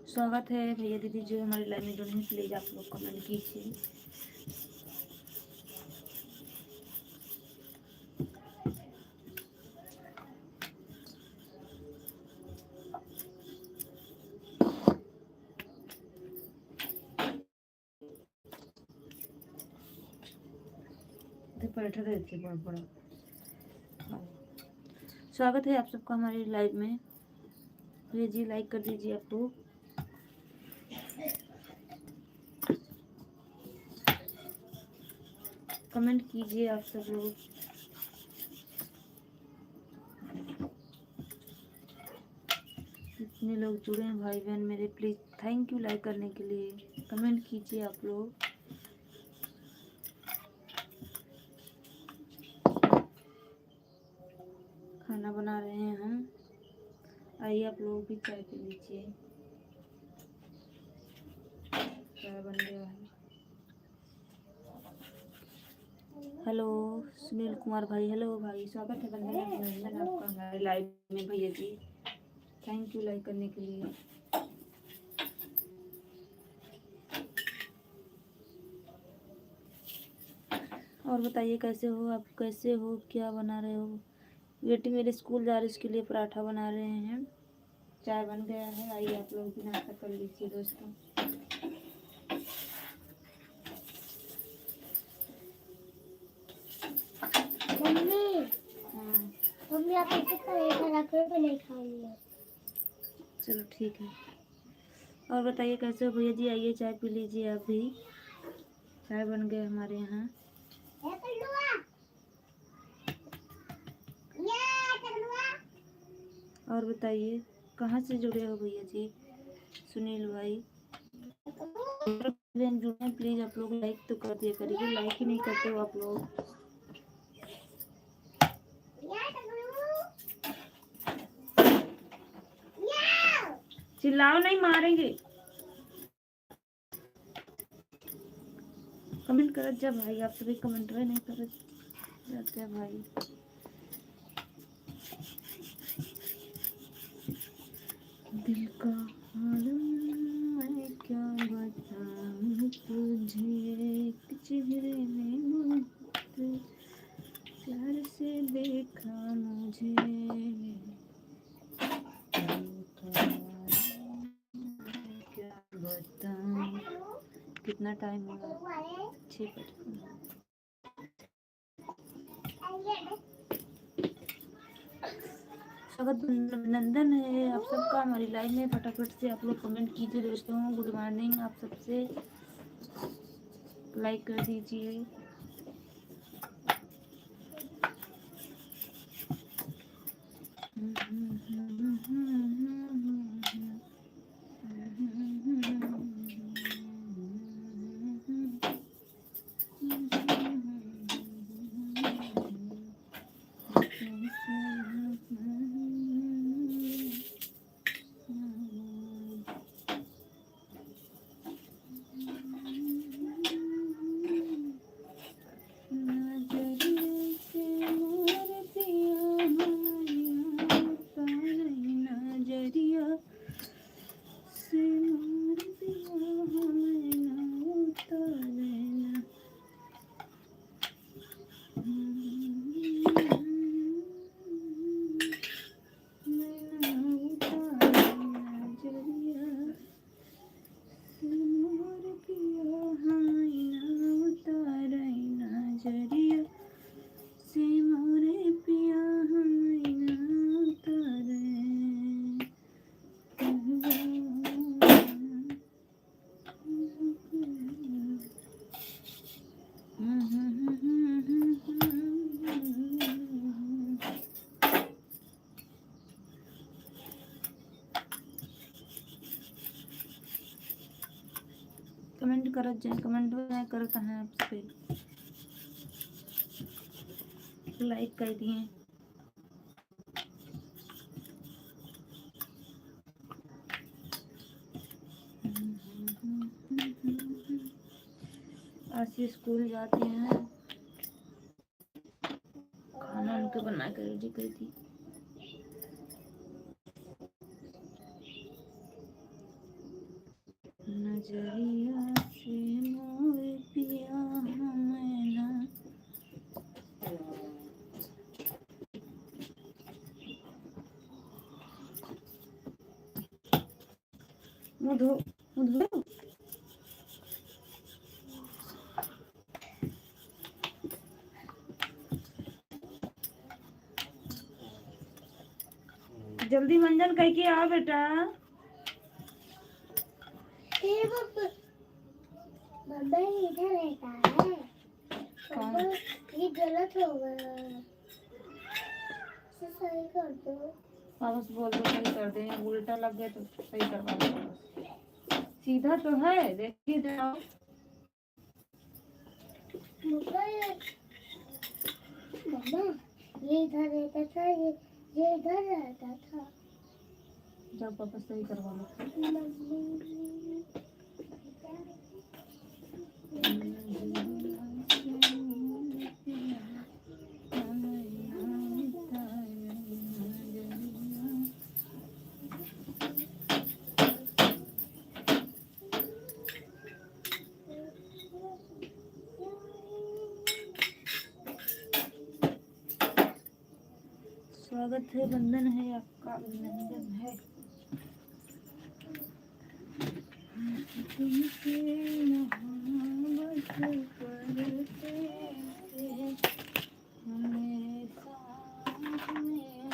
स्वागत है भैया दीदी जो हमारे लाइव में जुड़े हैं, प्लीज आप लोग कमेंट कीजिए। पराठा देते बड़ा बड़ा। स्वागत है आप सबका हमारे लाइव में। भैया जी लाइक कर दीजिए आप लोग। कमेंट कीजिए आप सब लोग। इतने लोग जुड़े हैं भाई बहन मेरे, प्लीज थैंक यू लाइक करने के लिए। कमेंट कीजिए आप लोग। खाना बना रहे हैं हम, आइए आप लोग भी चाय पी लीजिए। चाय बन गया है। हेलो सुनील कुमार भाई, हेलो भाई, स्वागत है बंधन अभिनंदन आपका हमारे लाइव में भैया जी। थैंक यू लाइक करने के लिए। और बताइए कैसे हो आप, कैसे हो, क्या बना रहे हो? बेटी मेरे स्कूल जा रही है, उसके लिए पराठा बना रहे हैं। चाय बन गया है, आइए आप लोग भी नाश्ता कर लीजिए दोस्तों। मम्मी आप ऐसे पराठा रख रहे हो, नहीं खाऊंगी। चलो ठीक है। और बताइए कैसे हो भैया जी, आइए चाय पी लीजिए आप भी। चाय बन गए हमारे यहाँ। और बताइए कहाँ से जुड़े हो भैया जी? सुनील भाई जुड़े प्लीज आप लोग लाइक तो कर दिया करिए, लाइक ही नहीं करते हो आप लोग। चिल्लाओ नहीं, मारेंगे। कमेंट कर जा भाई, आप सभी कमेंट नहीं कर जाते भाई। दिल का हाल मैं क्या बताऊं तुझे, एक चेहरे में प्यार से देखा मुझे, क्या बताऊं कितना टाइम हो रहा है? 6:55। स्वागत अभिनंदन है आप सबका हमारी लाइव में। फटाफट से आप लोग कमेंट कीजिए दोस्तों। गुड मॉर्निंग आप सबसे। लाइक कर दीजिए। कमेंट करत जाए, कमेंट में करत हैं आप पे। लाइक कर दिए। आज से स्कूल जाते हैं। खाना उनके बना कर रेडी कर दी। नजरिया से मोर पिया हमें ना। मुधो मुधो जल्दी मंजन कह के आओ बेटा। बाबा इधर रहता है। बाबा ये गलत होगा। सही कर दो। वापस बोल दो सही कर दे। उल्टा लग गया तो सही करवा दो। सीधा तो है देखिए जाओ। बाबा ये इधर रहता था। ये इधर रहता था। जब वापस सही करवा स्वागत है, वंदन है आपका, अभिनंदन है। तुमसे मोहब्बत करते हैं हमेशा हमेशा।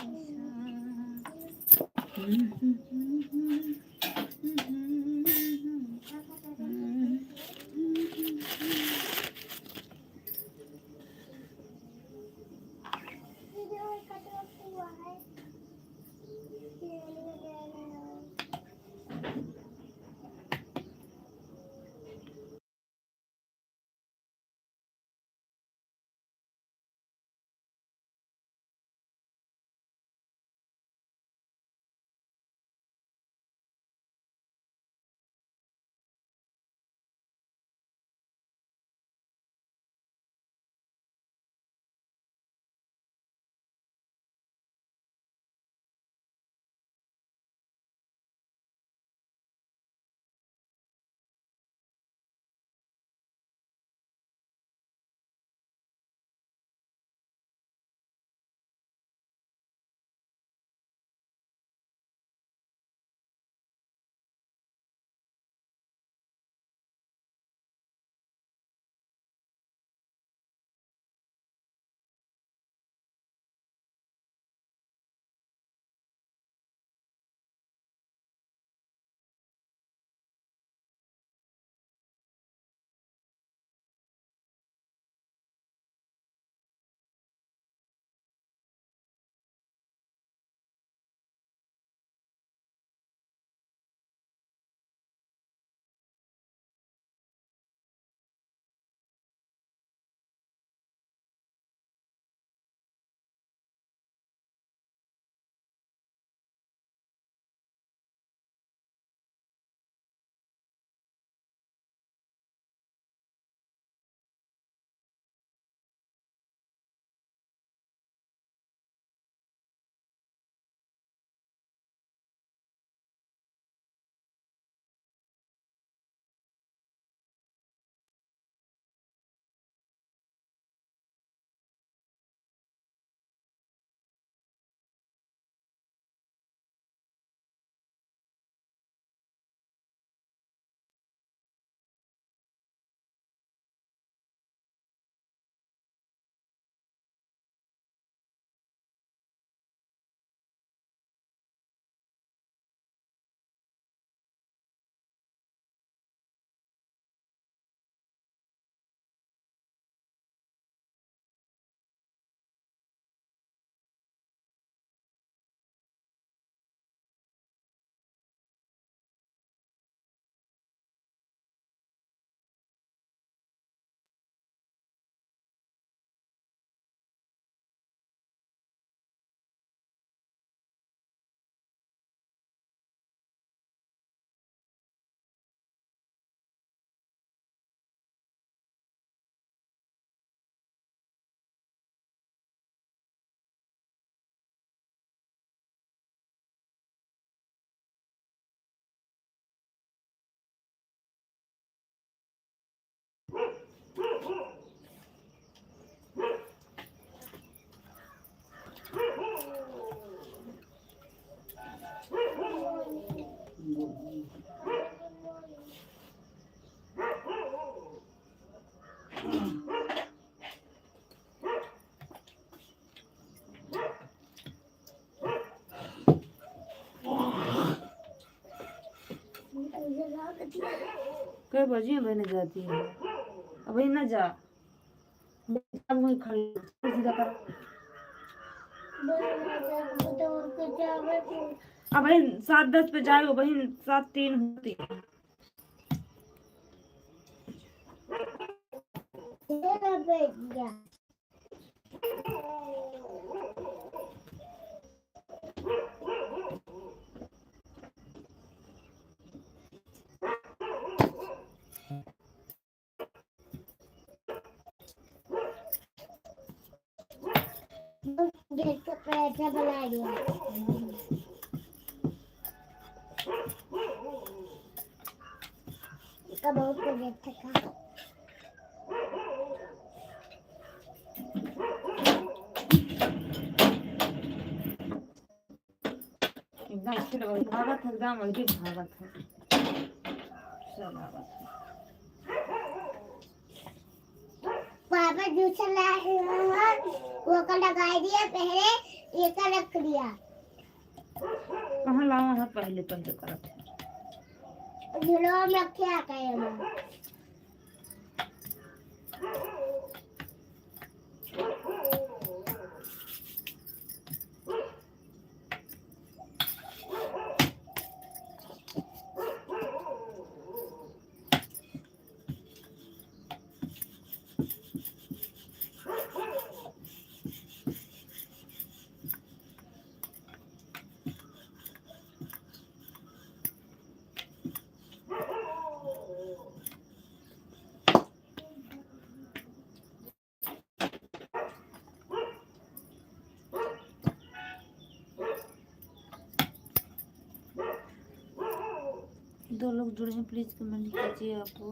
कई बजे बहने जाती है, अभी ना जा, अब वही खड़ी सीधा कर। अब भाई 7:10 पे जाएगा बहन, 7:03 होती है। गेट पे पैसा बना दिया। इसका बहुत प्रोजेक्ट था। एकदम स्पीड भागत है, एकदम वही भागत है, चलावत है। पापा दूसरा लाया वो का लगा दिया, पहले ये का रख दिया। कहाँ लावा है, पहले पहले करत है। झूलों में रखे आता है वो। दो लोग जुड़े हैं, प्लीज कमेंट कीजिए आपको।